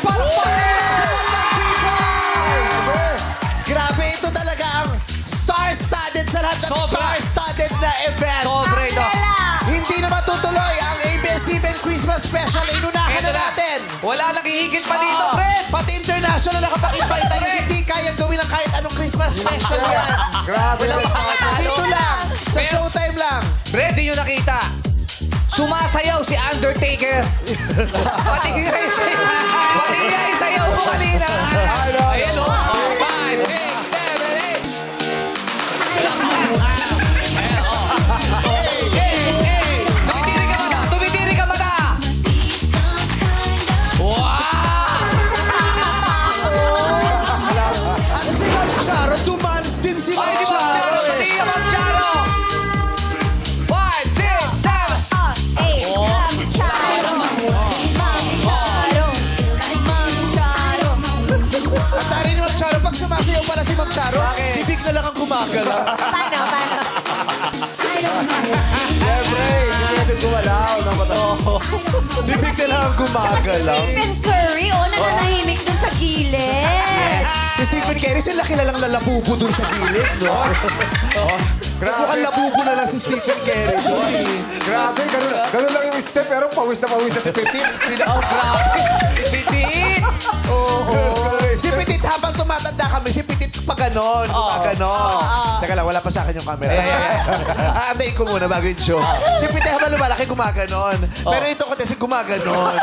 Palakpakan na sa Bandang People! Grabe, ito talaga ang star-studded sa lahat ng Sobra. star-studded na event. Sobra ito. Hindi na matutuloy ang ABS-CBN Christmas Special. Inunahan na natin. Wala nang hihigit pa dito, Oo. Fred. Pati international nakapag-invite tayo. Hindi kayang gawin ng kahit anong Christmas special yan. Grabe. Dito lang. Sa Showtime lang. Fred, di nyo nakita. Sumasayaw si Undertaker. Pati nga yung sayaw mo kanina. Ayan o. 5, 6, 7, 8. Tumitiri ka mata. Wow! At si Ma'am Charo, dumans din si Ay, Ma'am di ba? Charo. Sa tiyo, Ma'am Charo. 5, 6, 7. At tari ni Ma'am Charo, pag sumasayaw pala si Ma'am Charo, Bakit? bibig na lang ang gumagala. Paano? Siyempre, hindi natin gumalaw ng mata. Bibig na lang ang gumagala. Stephen Curry, nananahimik dun sa gilid. Si Stephen Curry, sila kilalang lalabubo dun sa gilid, no? Mukhang labubo na lang si Stephen Curry dun eh. Grabe, ganun lang yung step, pero pawis na tipit. Oh, grabe. Pitit. Si Petit, habang tumatanda kami, si Petit pa ganon, gumaganon. Teka lang, wala pa sa akin yung camera. Aandayin ko muna bago yung show. Si Petit habang lumalaki, gumaganon. Pero ito ko kasi gumaganon.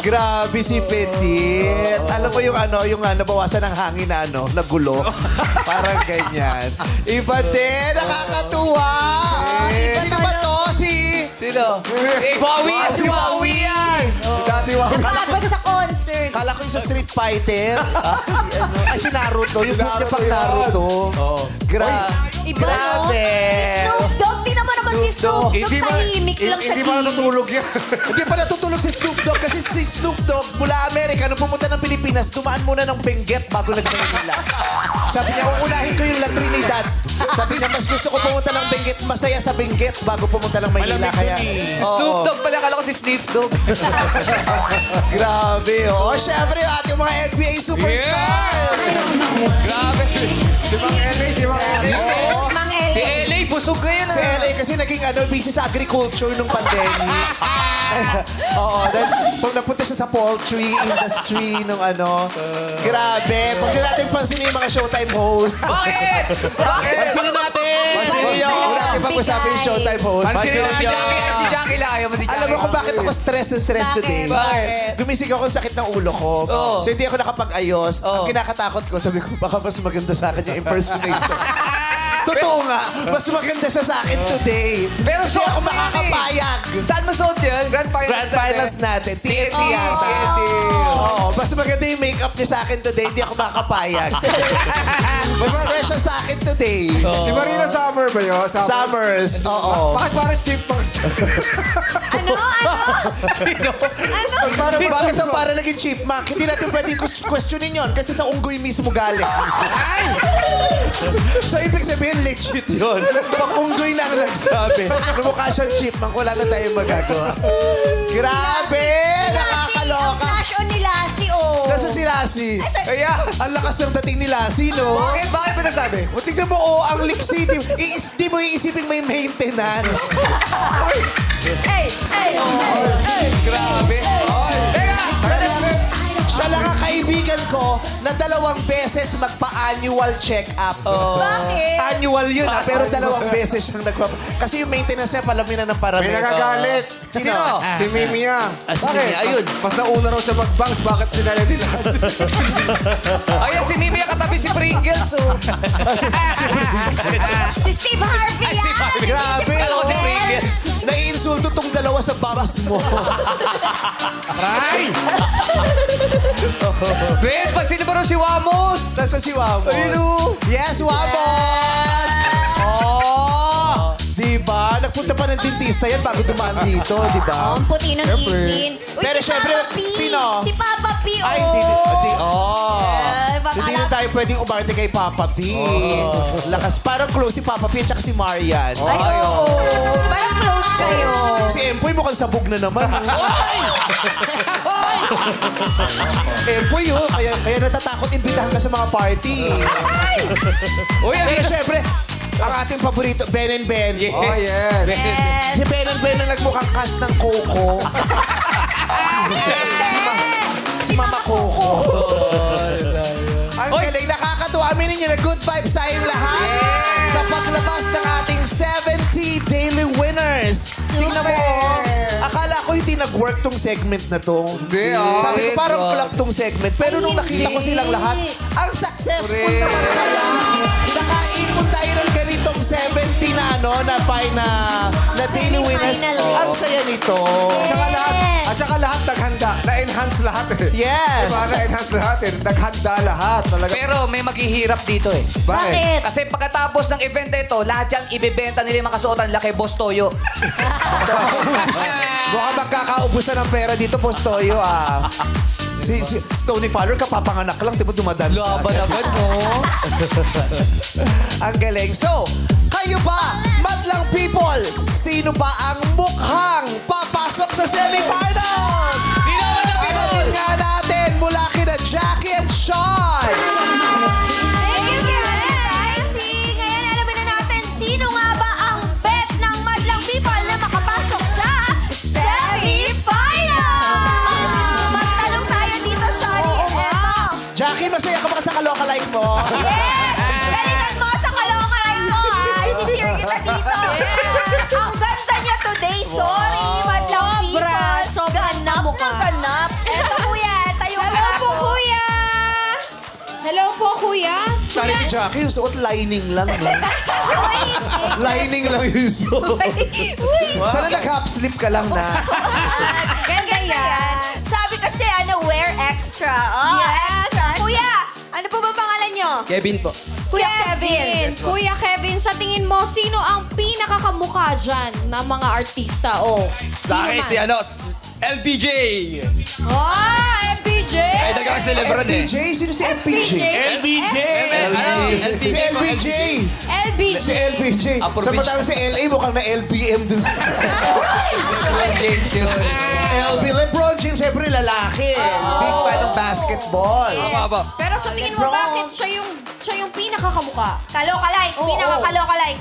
Grabe si Petit. Alam mo yung nabawasan ng hangin na nagulo. Parang ganyan. Iba din, nakakatuwa. Sino ba to? Sino? Bowie. Si Wowie yan. Dati wag. Nakapagod sa concert. Kala ko yung sa Street Fighter. Si Naruto. Yung buhok niya pang Naruto. Iba, Grabe. Si Snoop Dogg, di naman si Snoop Dogg. Tahimik lang sa Hindi pa gilid. natutulog yan. Hindi pa natutulog si Snoop Dogg kasi si Snoop Dogg mula Amerika nung pumunta ng Pilipinas, dumaan muna ng Benguet bago nag-Manila. Sabi niya, uunahin ko yung La Trinidad. Sabi niya, mas gusto ko pumunta ng Benguet, masaya sa Benguet bago pumunta ng Manila. Kaya, Snoop Dogg pala. Kala ko si Sniff Dogg. Grabe, oh. Siyempre, ating mga NBA superstars. Grabe. Si Mang LA, si Mang LA. Mang Eli. Si LA, busog ngayon Si LA kasi naging busy sa agriculture nung pandemic. Oo, then napunta siya sa poultry industry nung Grabe. Pag na natin pansinin yung mga Showtime host. Bakit? Bakit? Pansinin natin! Pansinin niyo. Huwag natin pag-usabi yung Showtime host. Pansinin Si niyo. Jackie lang. Ayaw mo si Jackie. Alam mo kung bakit ako stress na stress today? Bakit? Gumising ako sa sakit ng ulo ko. So hindi ako nakapag-ayos. Ang kinakatakot ko, sabi ko, baka mas maganda sa akin yung impersonator. Totoo nga, mas maganda siya sa akin today. Pero Hindi suot ako mo yan makakapayag. Saan mo suot yun? Grand Finals Grand Finals natin. TNT yata. TNT. Oo, mas maganda yung makeup niya sa akin today. Hindi ako makakapayag. Mas fresh siya sa akin today. Si Marina Summer ba yun? Summers. Oo. Bakit parang chipmunks? Ano? Sino? Bakit ang para naging chipmunk? Hindi natin pwedeng questionin yon kasi sa unggoy mismo galing. So, ibig sabihin, legit yun. Pag unggoy lang nagsabi, mukha siyang chipmunk, wala na tayong magagawa. Grabe! Nakakaloka! Flash on ni Lassie, oh. Nasa si Lassie. Kaya, Ang lakas ng dating ni Lassie, no? bakit? Bakit ba nasabi? O, tignan mo, ang liksi. Di mo iisipin may maintenance. Hey! Grabe. Teka, Siya lang ang kaibigan ko na 2 beses magpa-annual check-up. Bakit? Annual yun, pero 2 beses siyang Kasi yung maintenance niya, palamin na ng parami. May nagagalit. Sino? Si Mimia. Si Mimia, ayun. Mas nauna raw siya mag-bangs, bakit sinala nila? Ayun, si Mimi ang katabi si Pringles. Oh. Si Steve Harvey Ay, si yan! Harvey. Grabe, Kala ko si oh. Pringles. Naiinsulto tong 2 sa bangs mo. Ay! Ben, pa sino ba raw si Wamos? Nasa si Wamos. Ayun. Yes, Wamos! Oh! Diba? Nagpunta pa ng dentista yan bago dumaan dito, diba? Ang puti ng ngipin. Uy, Pero si syempre, Papa P. sino? Si Papa P, oh. Ay, hindi. baka Hindi na lang- tayo pwedeng umarte kay Papa P. Lakas. Parang close si Papa P at saka si Marian. Ay, oo. Parang close kayo. Si Empoy mukhang pansabog na naman. Boy, kaya natatakot imbitahan ka sa mga party. Uy, Pero syempre, ang ating paborito, Ben and Ben. Yes. Oh, yes. Si Ben and Ben na nagmukhang cast ng Coco. Si Mama Coco. Ang Oy. galing, nakakatuwa. Aminin niyo na good vibes sa inyong lahat. Sa paglabas ng ating 70 daily winners. Tingnan mo, akala ko hindi nag-work tong segment na to. Hindi, Sabi ko parang kulang tong segment. Pero nung nakita ko silang lahat, ang successful Correct. naman pala. Nakaipon tayo ng ganitong 70 na daily winners. Finally. Ang saya nito. At saka lahat naghanda. Na-enhance lahat eh. Yes. Diba? Na-enhance lahat eh. Naghanda lahat. Talaga. Pero may maghihirap dito eh. Bakit? Kasi pagkatapos ng event na ito, lahat yung ibibenta nila yung makasuotan laki Boss Toyo. Baka magkakaubusan ng pera dito, Postoyo, ah. Si Stony Fowler, kapapanganak lang, tipo dumadance na Laban agad. naman, no? Ang galing. So, kayo ba, madlang people, sino ba ang mukhang papasok sa semifinals? Sino ang madlang people? Alamin nga natin mula kina Jackie and Sean. Thank you, guys. Ngayon, alamin na natin sino nga ba ang bet ng madlang people na makapasok sa semi-final. Magtanong tayo dito, Shari. Eto. Jackie, masaya ka ba sa kaloka-like mo? Yes! Galingan mo sa kalokalay ko, ha? Isishare kita dito. Ang ganda niya today. Sorry, madlang people. Ganap na ganap. Eto, kuya. Tayo Hello po, kuya! Hello po, kuya! Sabi ni Jackie, yung suot lining lang. No? Lining lang yung suot. Sana nag-half sleep ka lang na. Ganda yan. Sabi kasi, wear extra. Oh, extra. Kuya, ano po ba pangalan nyo? Kevin po. Kuya Kevin. Kuya Kevin, sa tingin mo, sino ang pinakakamukha dyan ng mga artista? O, Sa akin si LBJ. MPJ! Ay, nagkakasi Lebron eh. LBJ? Sino si LBJ? LBJ! Si LBJ. LBJ! Si LBJ. Samantala si LA, mukhang na LBM dun sa... James yun. LB, LeBron James, siyempre lalaki. Big fan ng basketball. Aba. Pero sa tingin mo, bakit siya yung pinakakamukha? Kalokalike. Oo. Pinaka-kalokalike.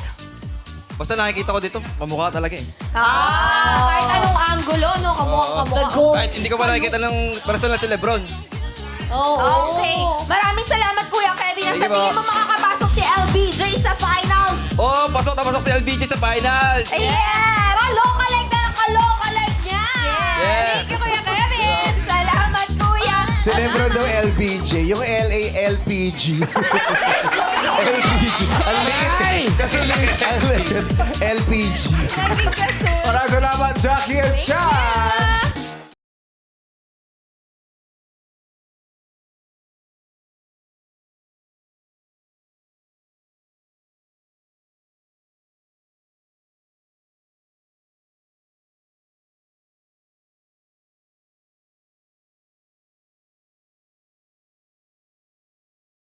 Basta nakikita ko dito, mamukha talaga eh. Kahit anong angulo, no? Kamukha. Kahit hindi ko pa nakikita ng personal si Lebron. Okay. Maraming salamat, Kuya Kevin. Sige Sa tingin po. mo makakapasok si LBJ sa finals. Oh, pasok na pasok si LBJ sa finals. Yes! Kalokalike na kalokalike niya! Yes. Thank you, Kuya Kevin! Salamat, Kuya. Si Lebron daw LBJ, yung LALPG. LPG. Ang liit. Ang liit. LPG. Naging kasunod. Maraming salamat, Jackie and Sean.